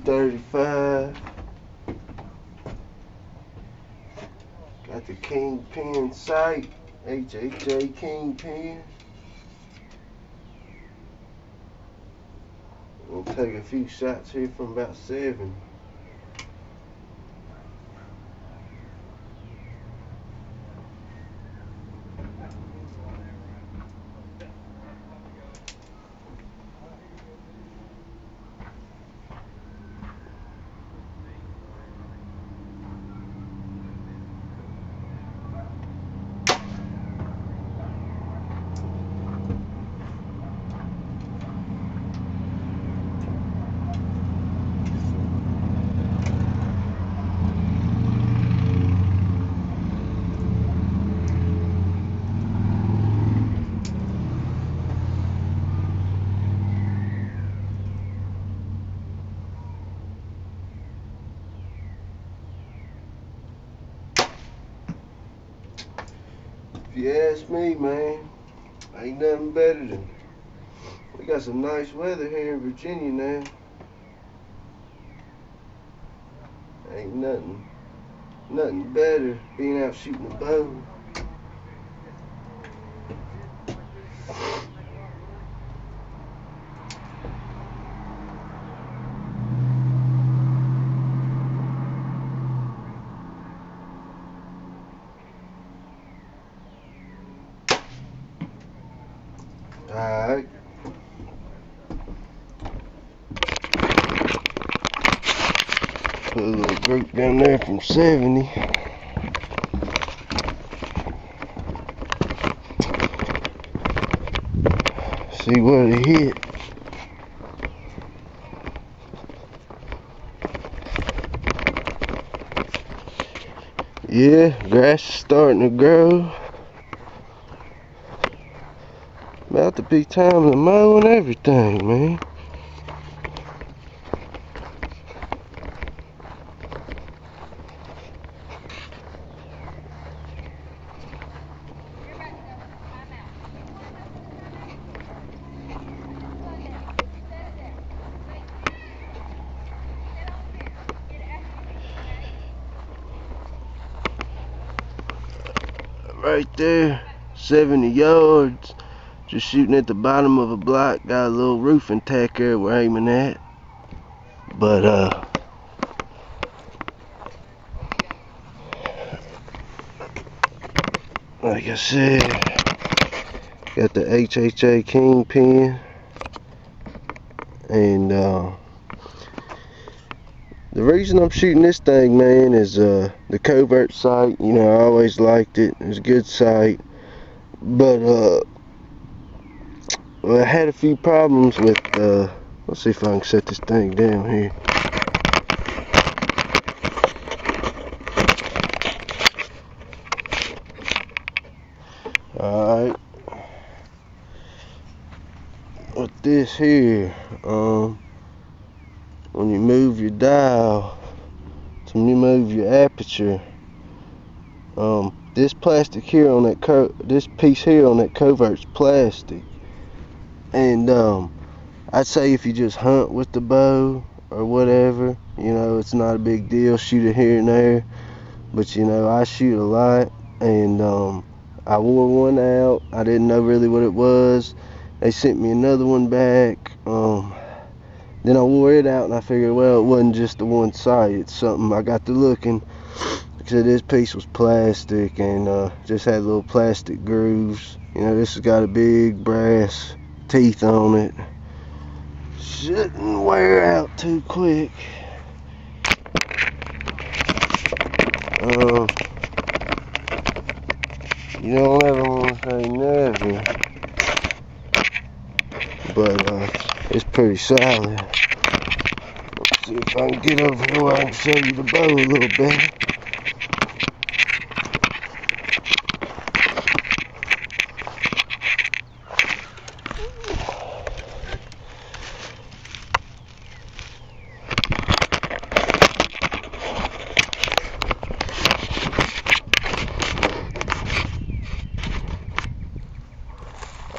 335. Got the Kingpin sight, HHA Kingpin. We'll take a few shots here from about 7. If you ask me, man, ain't nothing better than, we got some nice weather here in Virginia now. Ain't nothing better being out shooting a bow. Alright. Put a little group down there from 70. See what it hit. Yeah, grass is starting to grow. About to be time to mow and everything, man. Right there, 70 yards. Just shooting at the bottom of a block. Got a little roofing tack there we're aiming at. But like I said, got the HHA Kingpin. And the reason I'm shooting this thing, man, is the covert sight. You know, I always liked it. It's a good sight. But well, I had a few problems with, let's see if I can set this thing down here. Alright. With this here, when you move your dial to move your aperture, this plastic here on that this piece here on that covert's plastic. And I'd say if you just hunt with the bow or whatever, you know, it's not a big deal. Shoot it here and there. But you know, I shoot a lot, and I wore one out. I didn't know really what it was. They sent me another one back. Then I wore it out, and I figured, well, it wasn't just the one sight. It's something. I got to looking. So this piece was plastic, and just had little plastic grooves. You know, this has got a big brass teeth on it. Shouldn't wear out too quick. You don't ever want to say never, but it's pretty solid. Let's see if I can get over here where I can show you the bow a little bit.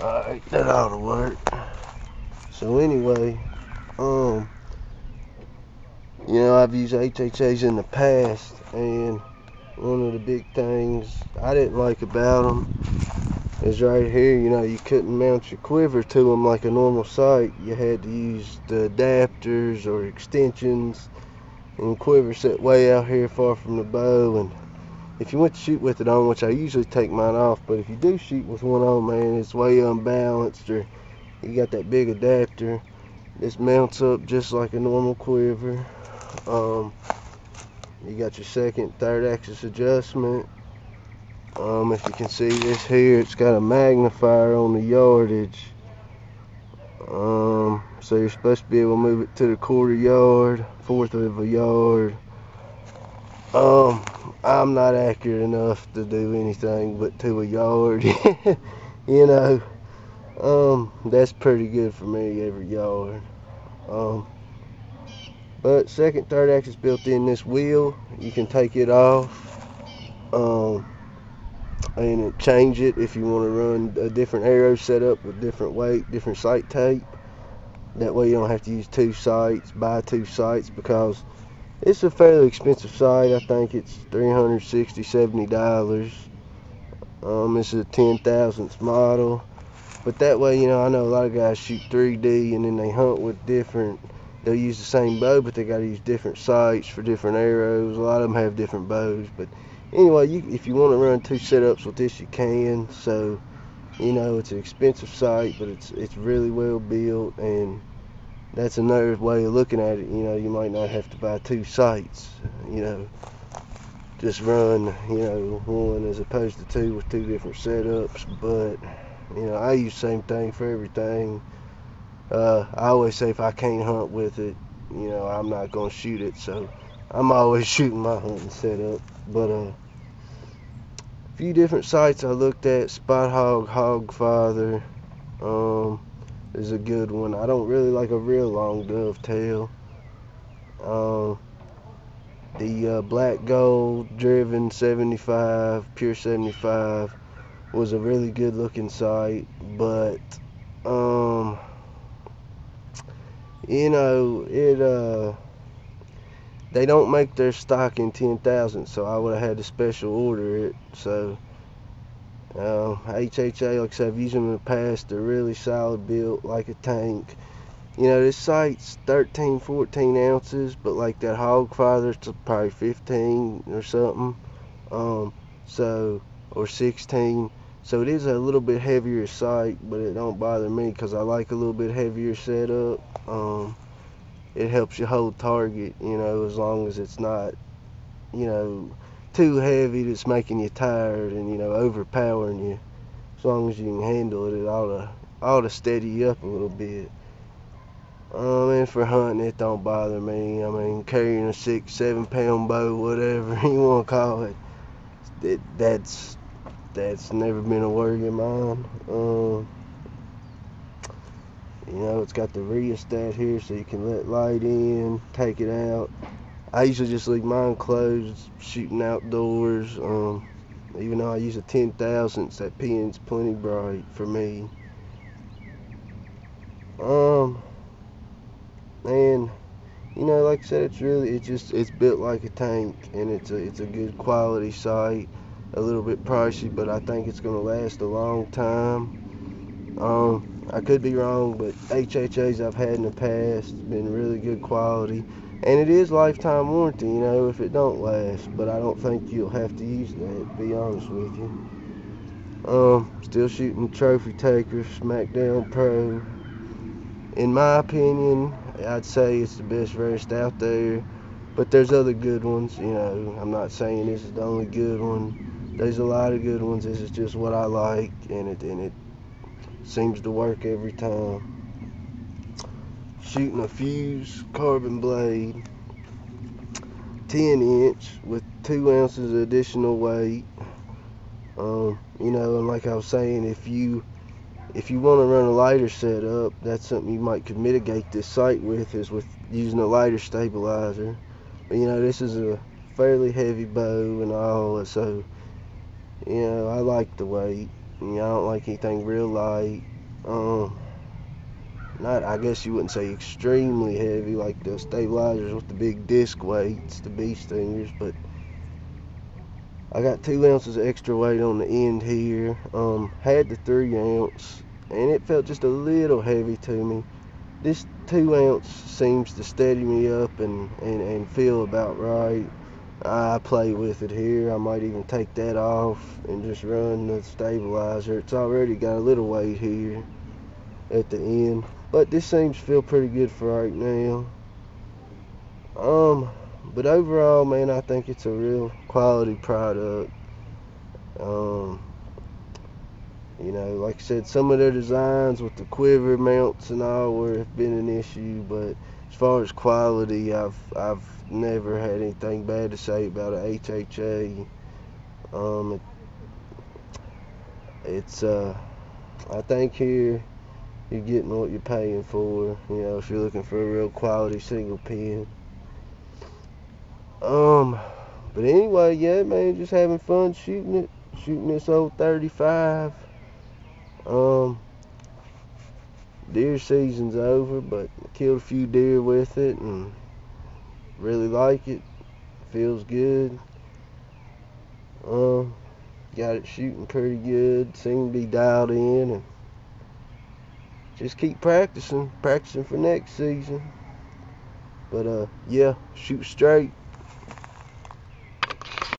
Alright, that ought to work. So anyway, I've used HHAs in the past, and one of the big things I didn't like about them is right here, you know, you couldn't mount your quiver to them like a normal sight. You had to use the adapters or extensions, and the quiver set way out here far from the bow. And if you went to shoot with it on, which I usually take mine off, but if you do shoot with one on, man, it's way unbalanced, or you got that big adapter. This mounts up just like a normal quiver. You got your second, third axis adjustment. If you can see this here, it's got a magnifier on the yardage. So you're supposed to be able to move it to the quarter yard, fourth of a yard. I'm not accurate enough to do anything but to a yard. You know, that's pretty good for me every yard. But second, third axis built in this wheel. You can take it off and change it if you want to run a different arrow setup with different weight, different sight tape. That way you don't have to use two sights, buy two sights, because it's a fairly expensive sight. I think it's $360, $70. It's a 10,000th model. But that way, you know, I know a lot of guys shoot 3D and then they hunt with different, they'll use the same bow, but they got to use different sights for different arrows. A lot of them have different bows. But anyway, if you want to run two setups with this, you can. So, you know, it's an expensive sight, but it's really well built, and that's another way of looking at it. You know, you might not have to buy two sights. You know, just run, you know, one as opposed to two with two different setups. But you know, I use the same thing for everything. I always say if I can't hunt with it, you know, I'm not gonna shoot it. So I'm always shooting my hunting setup. But a few different sites I looked at. Spot Hog, Hogfather is a good one. I don't really like a real long dovetail. The Black Gold Driven 75, Pure 75 was a really good looking sight, but you know, they don't make their stock in 10,000, so I would have had to special order it. So HHA, like I said, I've used them in the past. They're really solid built, like a tank. You know, this sight's 13, 14 ounces, but like that Hogfather, it's probably 15 or something. Or 16. So it is a little bit heavier sight, but it don't bother me because I like a little bit heavier setup. It helps you hold target, you know, as long as it's not, you know, too heavy that's making you tired and, you know, overpowering you. As long as you can handle it, it ought to steady you up a little bit. And for hunting, it don't bother me. I mean, carrying a 6-7 pound bow, whatever you want to call it, that's never been a worry of mine. You know, it's got the rheostat here so you can let light in, take it out. I usually just leave mine closed, shooting outdoors. Even though I use a 10,000, that pin's plenty bright for me. And you know, like I said, it's built like a tank, and it's a good quality sight. A little bit pricey, but I think it's gonna last a long time. I could be wrong, but HHAs I've had in the past been really good quality, and it is lifetime warranty, you know, if it don't last. But I don't think you'll have to use that, to be honest with you. Still shooting trophy taker, Smackdown Pro. In my opinion, I'd say it's the best rest out there, but there's other good ones. You know, I'm not saying this is the only good one. There's a lot of good ones. This is just what I like, and it seems to work every time. Shooting a Fuse carbon blade, 10-inch with 2 ounces of additional weight. You know, and like I was saying, if you want to run a lighter setup, that's something you could mitigate this sight with, is with using a lighter stabilizer. But you know, this is a fairly heavy bow and all, so you know, I like the weight. You know, I don't like anything real light. not, I guess you wouldn't say extremely heavy like the stabilizers with the big disc weights, the bee stingers, but I got 2 ounces of extra weight on the end here. Had the 3 ounce, and it felt just a little heavy to me. This 2 ounce seems to steady me up and feel about right. I play with it here. I might even take that off and just run the stabilizer. It's already got a little weight here at the end, but this seems to feel pretty good for right now. But overall, man, I think it's a real quality product. You know, like I said, some of their designs with the quiver mounts and all have been an issue, but as far as quality, I've never had anything bad to say about a HHA. It's I think here you're getting what you're paying for. You know, if you're looking for a real quality single pin. But anyway, yeah, man, just having fun shooting this old 35. Deer season's over, but killed a few deer with it and really like it. Feels good. Got it shooting pretty good. Seem to be dialed in, and just keep practicing for next season. But yeah, shoot straight.